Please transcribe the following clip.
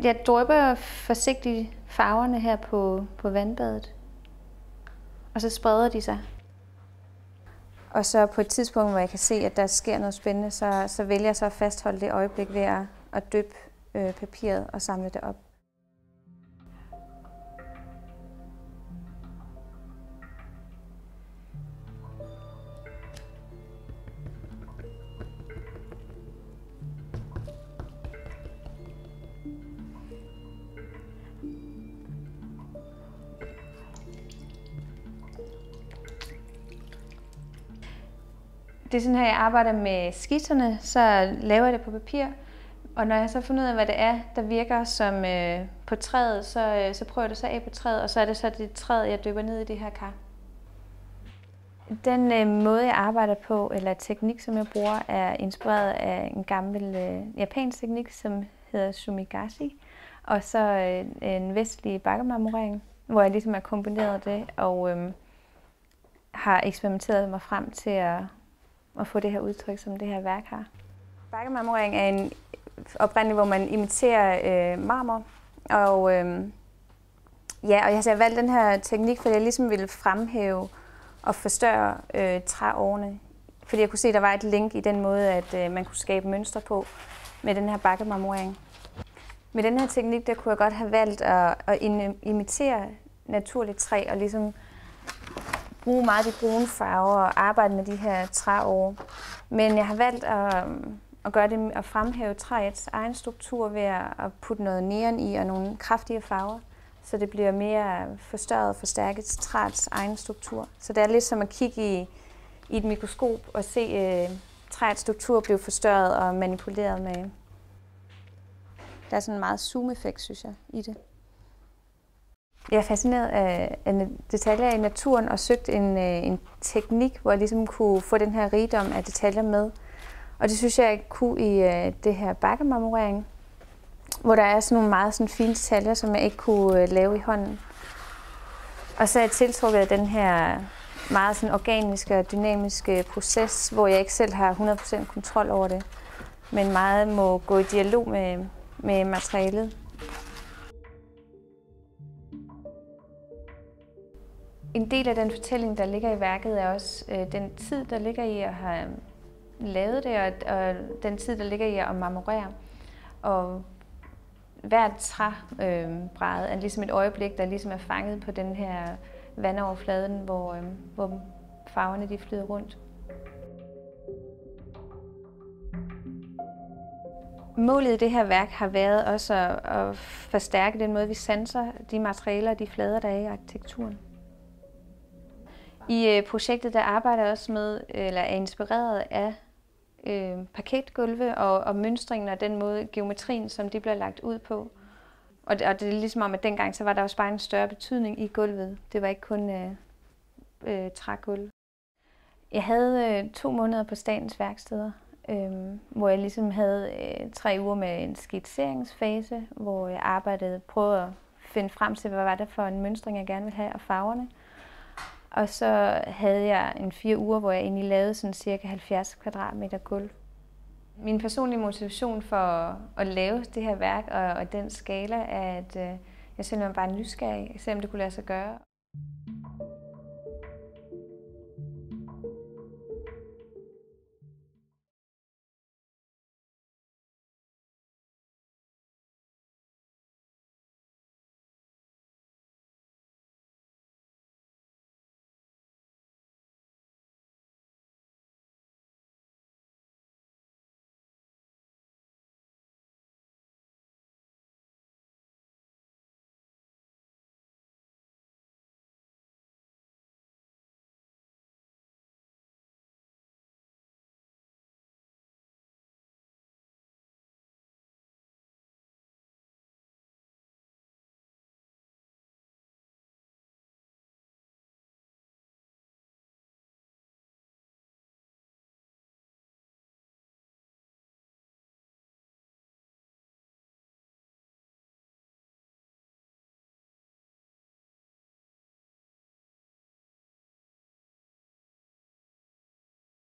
Jeg drypper forsigtigt farverne her på vandbadet, og så spreder de sig. Og så på et tidspunkt, hvor jeg kan se, at der sker noget spændende, så vælger jeg så at fastholde det øjeblik ved at dyppe papiret og samle det op. Det er sådan her, jeg arbejder med skitserne, så laver jeg det på papir. Og når jeg så finder ud af, hvad det er, der virker som på træet, så prøver jeg det så af på træet, og så er det så det træet, jeg dypper ned i det her kar. Den måde, jeg arbejder på, eller teknik, som jeg bruger, er inspireret af en gammel japansk teknik, som hedder sumigashi, og så en vestlig bakkemarmorering, hvor jeg ligesom har kombineret det og har eksperimenteret mig frem til at få det her udtryk, som det her værk har. Bakkemarmorering er en oprindelig, hvor man imiterer marmor, og jeg har valgt den her teknik, fordi jeg ligesom ville fremhæve og forstørre træårene, fordi jeg kunne se, at der var et link i den måde, at man kunne skabe mønstre på med den her bakkemarmorering. Med den her teknik, der kunne jeg godt have valgt at imitere naturligt træ og ligesom bruge meget de brune farver og arbejde med de her træår. Men jeg har valgt at gøre det at fremhæve træets egen struktur ved at putte noget neon i og nogle kraftige farver, så det bliver mere forstørret og forstærket træets egen struktur. Så det er lidt som at kigge i et mikroskop og se træets struktur blive forstørret og manipuleret med. Der er sådan en meget zoom-effekt, synes jeg, i det. Jeg er fascineret af detaljer i naturen og søgt en teknik, hvor jeg ligesom kunne få den her rigdom af detaljer med. Og det synes jeg kunne i det her bakkemarmorering, hvor der er sådan nogle meget fine detaljer, som jeg ikke kunne lave i hånden. Og så er jeg tiltrukket af den her meget sådan organiske og dynamiske proces, hvor jeg ikke selv har 100% kontrol over det, men meget må gå i dialog med materialet. En del af den fortælling, der ligger i værket, er også den tid, der ligger i at have lavet det, og den tid, der ligger i at marmorere. Og hvert træbræd er ligesom et øjeblik, der ligesom er fanget på den her vandoverfladen, hvor farverne de flyder rundt. Målet i det her værk har været også at forstærke den måde, vi sanser de materialer og de flader, der er i arkitekturen. I projektet der arbejder jeg også med, eller er inspireret af parketgulve og mønstringen og den måde, geometrien, som de bliver lagt ud på. Og det er ligesom om, at dengang så var der også bare en større betydning i gulvet. Det var ikke kun trægulv. Jeg havde 2 måneder på Statens Værksteder, hvor jeg ligesom havde 3 uger med en skitseringsfase, hvor jeg prøvede at finde frem til, hvad var det for en mønstring, jeg gerne ville have, og farverne. Og så havde jeg 4 uger, hvor jeg egentlig lavede sådan cirka 70 kvadratmeter gulv. Min personlige motivation for at lave det her værk og den skala er, at jeg simpelthen bare er nysgerrig, selvom det kunne lade sig gøre.